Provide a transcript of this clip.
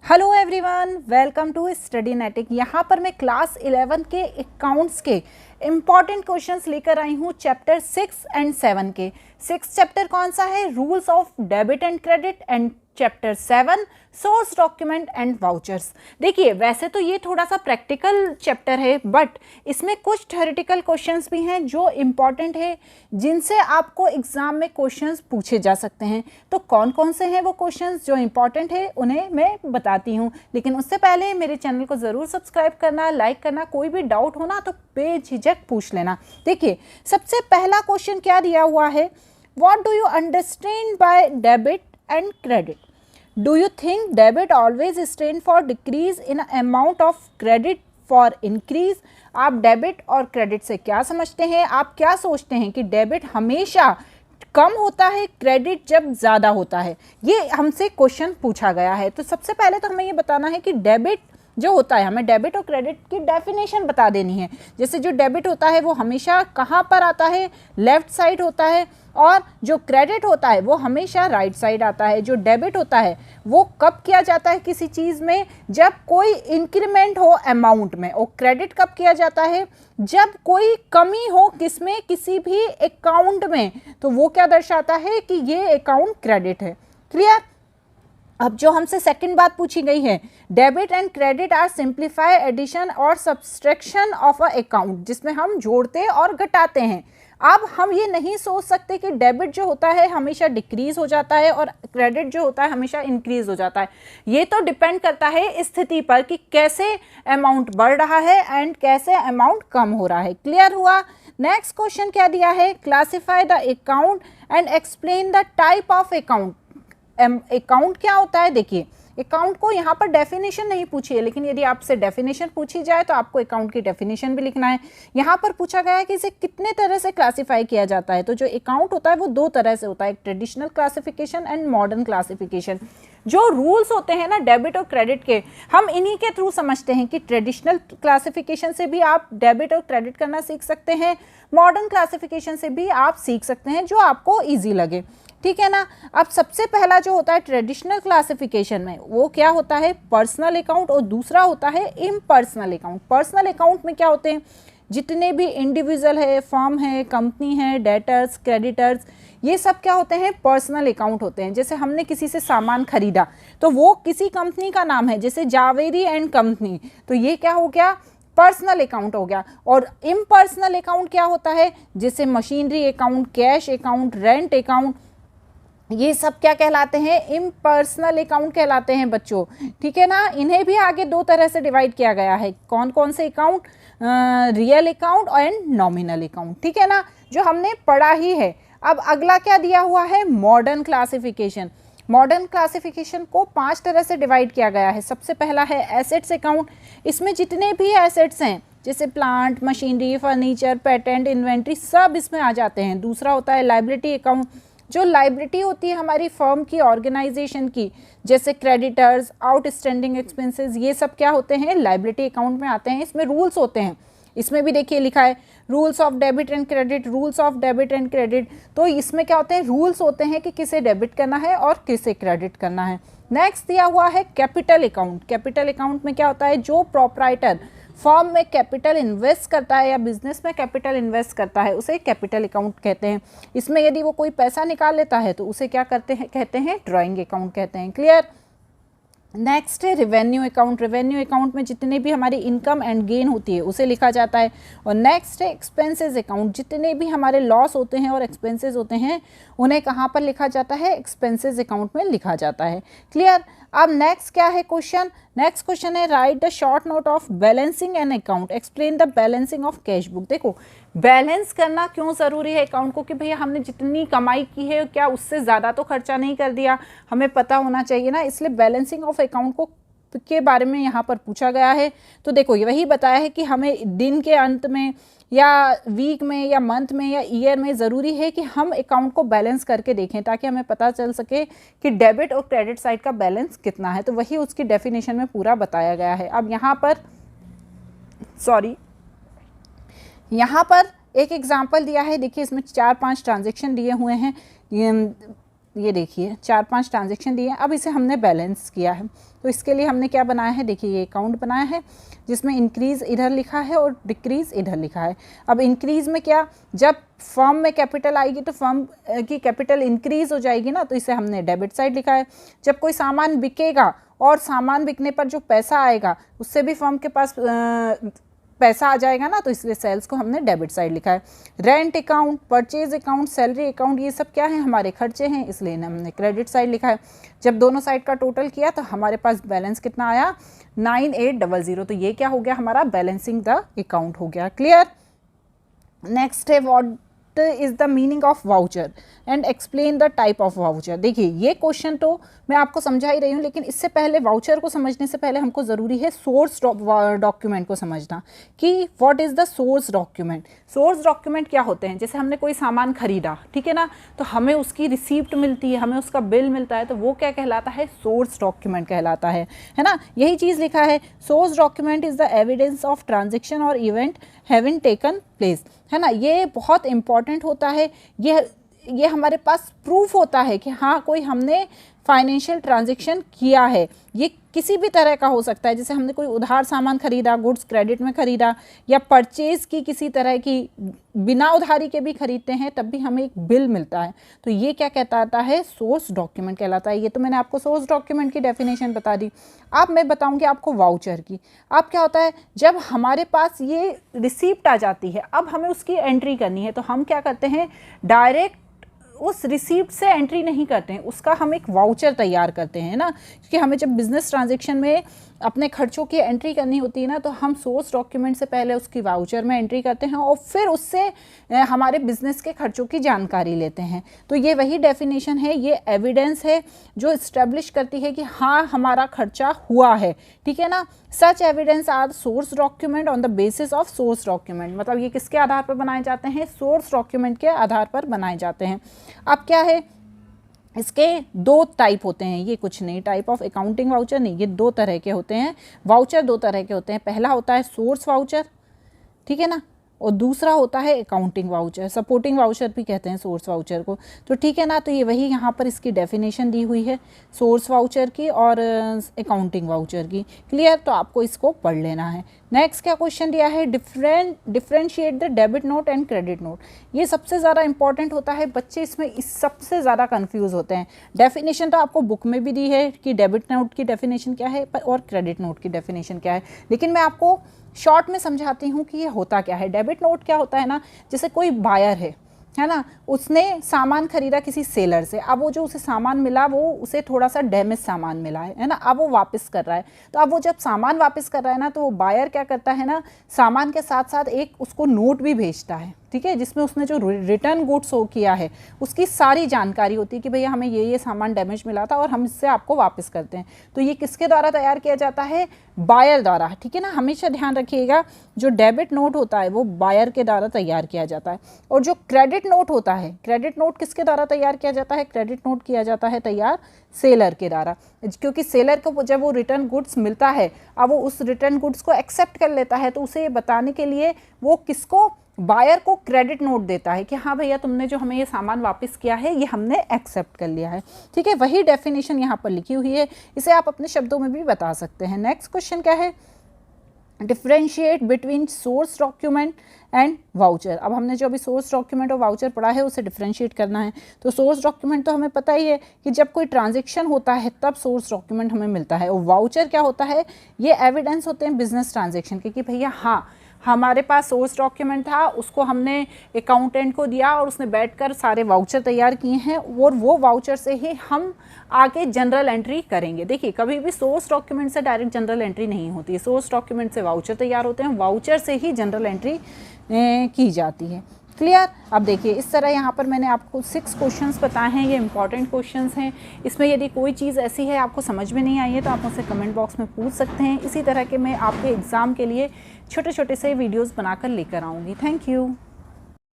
Hello everyone, welcome to Studynetic. यहाँ पर मैं क्लास 11 के अकाउंट्स के इम्पॉर्टेंट क्वेश्चंस लेकर आई हूँ चैप्टर 6 एंड 7 के। 6 चैप्टर कौन सा है? Rules of debit and credit. And chapter 7 source document and vouchers. देखिए, वैसे तो ये थोड़ा सा प्रैक्टिकल चैप्टर है, बट इसमें कुछ थ्योरेटिकल क्वेश्चंस भी हैं जो इम्पॉर्टेंट है, जिनसे आपको एग्जाम में क्वेश्चंस पूछे जा सकते हैं। तो कौन कौन से हैं वो क्वेश्चंस जो इम्पॉर्टेंट है, उन्हें मैं बताती हूँ। लेकिन उससे पहले मेरे चैनल को ज़रूर सब्सक्राइब करना, लाइक करना। कोई भी डाउट हो ना तो बेझिझक पूछ लेना। देखिए, सबसे पहला क्वेश्चन क्या दिया हुआ है? What do you understand by debit and credit? Do you think debit always stand for decrease in amount of credit for increase? आप डेबिट और क्रेडिट से क्या समझते हैं? आप क्या सोचते हैं कि डेबिट हमेशा कम होता है, क्रेडिट जब ज़्यादा होता है? ये हमसे क्वेश्चन पूछा गया है। तो सबसे पहले तो हमें ये बताना है कि डेबिट जो होता है, हमें डेबिट और क्रेडिट की डेफिनेशन बता देनी है। जैसे जो डेबिट होता है वो हमेशा कहाँ पर आता है? लेफ्ट साइड होता है, और जो क्रेडिट होता है वो हमेशा राइट साइड आता है। जो डेबिट होता है वो कब किया जाता है किसी चीज़ में? जब कोई इंक्रीमेंट हो अमाउंट में। और क्रेडिट कब किया जाता है? जब कोई कमी हो किसमें? किसी भी अकाउंट में। तो वो क्या दर्शाता है कि ये अकाउंट क्रेडिट है। क्लियर? अब जो हमसे सेकंड बात पूछी गई है, debit and credit are simplify addition और सब्सट्रैक्शन ऑफ अ अकाउंट, जिसमें हम जोड़ते और घटाते हैं। अब हम ये नहीं सोच सकते कि डेबिट जो होता है हमेशा डिक्रीज हो जाता है और क्रेडिट जो होता है हमेशा इंक्रीज हो जाता है। ये तो डिपेंड करता है स्थिति पर कि कैसे अमाउंट बढ़ रहा है एंड कैसे अमाउंट कम हो रहा है। क्लियर हुआ? नेक्स्ट क्वेश्चन क्या दिया है? Classify the account and explain the type of account. Account क्या होता है? देखिए, अकाउंट को यहाँ पर डेफिनेशन नहीं पूछी है, लेकिन यदि आपसे डेफिनेशन पूछी जाए तो आपको अकाउंट की डेफिनेशन भी लिखना है। यहाँ पर पूछा गया है कि इसे कितने तरह से क्लासिफाई किया जाता है। तो जो अकाउंट होता है वो दो तरह से होता है, एक traditional classification and modern classification. जो रूल्स होते हैं ना डेबिट और क्रेडिट के, हम इन्हीं के थ्रू समझते हैं कि ट्रेडिशनल क्लासिफिकेशन से भी आप डेबिट और क्रेडिट करना सीख सकते हैं, मॉडर्न क्लासिफिकेशन से भी आप सीख सकते हैं, जो आपको ईजी लगे। ठीक है ना? अब सबसे पहला जो होता है ट्रेडिशनल क्लासिफिकेशन में, वो क्या होता है? पर्सनल अकाउंट, और दूसरा होता है इम्पर्सनल अकाउंट। पर्सनल अकाउंट में क्या होते हैं? जितने भी इंडिविजुअल है, फर्म है, कंपनी है, डेटर्स, क्रेडिटर्स, ये सब क्या होते हैं? पर्सनल अकाउंट होते हैं। जैसे हमने किसी से सामान खरीदा तो वो किसी कंपनी का नाम है, जैसे जावेरी एंड कंपनी, तो ये क्या हो गया? पर्सनल अकाउंट हो गया। और इम्पर्सनल अकाउंट क्या होता है? जैसे machinery account, cash account, rent account, ये सब क्या कहलाते हैं? इम्पर्सनल अकाउंट कहलाते हैं बच्चों। ठीक है ना? इन्हें भी आगे दो तरह से डिवाइड किया गया है। कौन कौन से account? Real account and nominal account. ठीक है ना? जो हमने पढ़ा ही है। अब अगला क्या दिया हुआ है? Modern classification. मॉडर्न क्लासिफिकेशन को 5 तरह से डिवाइड किया गया है। सबसे पहला है एसेट्स अकाउंट। इसमें जितने भी एसेट्स हैं, जैसे plant, machinery, furniture, patent, inventory, सब इसमें आ जाते हैं। दूसरा होता है लायबिलिटी अकाउंट। जो लाइबिलिटी होती है हमारी फर्म की, ऑर्गेनाइजेशन की, जैसे क्रेडिटर्स, आउटस्टैंडिंग एक्सपेंसेस, ये सब क्या होते हैं? लाइबिलिटी अकाउंट में आते हैं। इसमें रूल्स होते हैं। इसमें भी देखिए लिखा है rules of debit and credit, rules of debit and credit. तो इसमें क्या होते हैं? रूल्स होते हैं कि किसे डेबिट करना है और किसे क्रेडिट करना है। नेक्स्ट दिया हुआ है कैपिटल अकाउंट। कैपिटल अकाउंट में क्या होता है? जो प्रोप्राइटर फर्म में कैपिटल इन्वेस्ट करता है या बिजनेस में कैपिटल इन्वेस्ट करता है, उसे कैपिटल अकाउंट कहते हैं। इसमें यदि वो कोई पैसा निकाल लेता है तो उसे क्या करते हैं? कहते हैं ड्राइंग अकाउंट कहते हैं। क्लियर? नेक्स्ट है रेवेन्यू अकाउंट। रेवेन्यू अकाउंट में जितने भी हमारी इनकम एंड गेन होती है उसे लिखा जाता है। और नेक्स्ट है एक्सपेंसेस अकाउंट। जितने भी हमारे लॉस होते हैं और एक्सपेंसेस होते हैं उन्हें कहाँ पर लिखा जाता है? एक्सपेंसेस अकाउंट में लिखा जाता है। क्लियर? अब नेक्स्ट क्या है क्वेश्चन? नेक्स्ट क्वेश्चन है right the short note of balancing an account, explain the balancing of cash book. देखो, बैलेंस करना क्यों ज़रूरी है अकाउंट को? कि भैया हमने जितनी कमाई की है क्या उससे ज़्यादा तो खर्चा नहीं कर दिया, हमें पता होना चाहिए ना। इसलिए बैलेंसिंग ऑफ अकाउंट को के बारे में यहाँ पर पूछा गया है। तो देखो, ये वही बताया है कि हमें दिन के अंत में या वीक में या मंथ में या ईयर में ज़रूरी है कि हम अकाउंट को बैलेंस करके देखें, ताकि हमें पता चल सके कि डेबिट और क्रेडिट साइड का बैलेंस कितना है। तो वही उसकी डेफिनेशन में पूरा बताया गया है। अब यहाँ पर एक एग्जाम्पल दिया है। देखिए, इसमें 4-5 ट्रांजेक्शन दिए हुए हैं। ये देखिए 4-5 ट्रांजेक्शन दिए हैं। अब इसे हमने बैलेंस किया है, तो इसके लिए हमने क्या बनाया है, देखिए ये अकाउंट बनाया है जिसमें इंक्रीज़ इधर लिखा है और डिक्रीज़ इधर लिखा है। अब इंक्रीज़ में क्या, जब फर्म में कैपिटल आएगी तो फर्म की कैपिटल इंक्रीज़ हो जाएगी ना, तो इसे हमने डेबिट साइड लिखा है। जब कोई सामान बिकेगा और सामान बिकने पर जो पैसा आएगा उससे भी फर्म के पास पैसा आ जाएगा ना, तो इसलिए सेल्स को हमने डेबिट साइड लिखा है। Rent account, purchase account, salary account, ये सब क्या है, हमारे खर्चे हैं, इसलिए हमने क्रेडिट साइड लिखा है। जब दोनों साइड का टोटल किया तो हमारे पास बैलेंस कितना आया, 9800। तो ये क्या हो गया, हमारा बैलेंसिंग द अकाउंट हो गया। क्लियर। नेक्स्ट है what is the meaning of voucher and explain the type of voucher. देखिए ये क्वेश्चन तो मैं आपको समझा ही रही हूँ, लेकिन इससे पहले वाउचर को समझने से पहले हमको ज़रूरी है सोर्स डॉक्यूमेंट को समझना कि what is the source document. Source document क्या होते हैं, जैसे हमने कोई सामान खरीदा, ठीक है ना, तो हमें उसकी रिसीप्ट मिलती है, हमें उसका बिल मिलता है, तो वो क्या कहलाता है, सोर्स डॉक्यूमेंट कहलाता है ना। यही चीज़ लिखा है, source document is the evidence of transaction और इवेंट हैविंग टेकन प्लेस, है ना। ये बहुत इंपॉर्टेंट होता है, ये हमारे पास प्रूफ होता है कि हाँ कोई हमने फाइनेंशियल ट्रांजैक्शन किया है। ये किसी भी तरह का हो सकता है, जैसे हमने कोई उधार सामान खरीदा, गुड्स क्रेडिट में खरीदा, या परचेज की किसी तरह की, बिना उधारी के भी खरीदते हैं तब भी हमें एक बिल मिलता है, तो ये क्या कहता है, सोर्स डॉक्यूमेंट कहलाता है। ये तो मैंने आपको सोर्स डॉक्यूमेंट की डेफिनेशन बता दी। अब मैं बताऊंगी आपको वाउचर की। अब क्या होता है, जब हमारे पास ये रिसीप्ट आ जाती है, अब हमें उसकी एंट्री करनी है, तो हम क्या करते हैं, डायरेक्ट उस रिसीप्ट से एंट्री नहीं करते हैं, उसका हम एक वाउचर तैयार करते हैं ना, क्योंकि हमें जब बिजनेस ट्रांजैक्शन में अपने खर्चों की एंट्री करनी होती है ना, तो हम सोर्स डॉक्यूमेंट से पहले उसकी वाउचर में एंट्री करते हैं और फिर उससे हमारे बिजनेस के खर्चों की जानकारी लेते हैं। तो ये वही डेफिनेशन है, ये एविडेंस है जो इस्टेब्लिश करती है कि हाँ हमारा खर्चा हुआ है, ठीक है ना। Such evidence are source document on the basis of source document, मतलब ये किसके आधार पर बनाए जाते हैं, सोर्स डॉक्यूमेंट के आधार पर बनाए जाते हैं। अब क्या है, इसके दो टाइप होते हैं, ये कुछ नहीं, टाइप ऑफ अकाउंटिंग वाउचर नहीं, ये दो तरह के होते हैं वाउचर, दो तरह के होते हैं। पहला होता है सोर्स वाउचर, ठीक है ना, और दूसरा होता है अकाउंटिंग वाउचर, सपोर्टिंग वाउचर भी कहते हैं सोर्स वाउचर को, तो ठीक है ना। तो ये वही यहाँ पर इसकी डेफिनेशन दी हुई है सोर्स वाउचर की और अकाउंटिंग वाउचर की। क्लियर, तो आपको इसको पढ़ लेना है। नेक्स्ट क्या क्वेश्चन दिया है, differentiate the debit note and credit note. ये सबसे ज़्यादा इंपॉर्टेंट होता है, बच्चे इसमें सबसे ज़्यादा कंफ्यूज होते हैं। डेफिनेशन तो आपको बुक में भी दी है कि डेबिट नोट की डेफिनेशन क्या है और क्रेडिट नोट की डेफिनेशन क्या है, लेकिन मैं आपको शॉर्ट में समझाती हूँ कि ये होता क्या है। डेबिट नोट क्या होता है ना, जैसे कोई बायर है ना, उसने सामान खरीदा किसी सेलर से, अब वो जो उसे सामान मिला वो उसे थोड़ा सा डैमेज सामान मिला है ना, अब वो वापस कर रहा है। तो अब वो जब सामान वापस कर रहा है ना, तो वो बायर क्या करता है ना, सामान के साथ साथ एक उसको नोट भी भेजता है, ठीक है, जिसमें उसने जो रिटर्न गुड्स हो किया है उसकी सारी जानकारी होती है कि भैया हमें ये सामान डैमेज मिला था और हम इससे आपको वापस करते हैं। तो ये किसके द्वारा तैयार किया जाता है, बायर द्वारा, ठीक है ना। हमेशा ध्यान रखिएगा, जो डेबिट नोट होता है वो बायर के द्वारा तैयार किया जाता है, और जो क्रेडिट नोट होता है, क्रेडिट नोट किसके द्वारा तैयार किया जाता है, क्रेडिट नोट किया जाता है तैयार सेलर के द्वारा, क्योंकि सेलर को जब वो रिटर्न गुड्स मिलता है, अब वो उस रिटर्न गुड्स को एक्सेप्ट कर लेता है, तो उसे ये बताने के लिए वो किसको, बायर को क्रेडिट नोट देता है कि हाँ भैया तुमने जो हमें ये सामान वापस किया है ये हमने एक्सेप्ट कर लिया है, ठीक है। वही डेफिनेशन यहाँ पर लिखी हुई है, इसे आप अपने शब्दों में भी बता सकते हैं। नेक्स्ट क्वेश्चन क्या है, differentiate between source document and voucher. अब हमने जो अभी सोर्स डॉक्यूमेंट और वाउचर पढ़ा है उसे डिफरेंशिएट करना है। तो सोर्स डॉक्यूमेंट तो हमें पता ही है कि जब कोई ट्रांजैक्शन होता है तब सोर्स डॉक्यूमेंट हमें मिलता है, और वाउचर क्या होता है, ये एविडेंस होते हैं बिजनेस ट्रांजैक्शन के कि भैया हाँ हमारे पास सोर्स डॉक्यूमेंट था, उसको हमने अकाउंटेंट को दिया और उसने बैठकर सारे वाउचर तैयार किए हैं, और वो वाउचर से ही हम आगे जनरल एंट्री करेंगे। देखिए कभी भी सोर्स डॉक्यूमेंट से डायरेक्ट जनरल एंट्री नहीं होती है, सोर्स डॉक्यूमेंट से वाउचर तैयार होते हैं, वाउचर से ही जनरल एंट्री की जाती है। क्लियर। अब देखिए इस तरह यहाँ पर मैंने आपको 6 क्वेश्चंस बताए हैं, ये इंपॉर्टेंट क्वेश्चंस हैं। इसमें यदि कोई चीज़ ऐसी है आपको समझ में नहीं आई है तो आप मुझसे कमेंट बॉक्स में पूछ सकते हैं। इसी तरह के मैं आपके एग्ज़ाम के लिए छोटे छोटे से वीडियोस बनाकर लेकर आऊँगी। Thank you.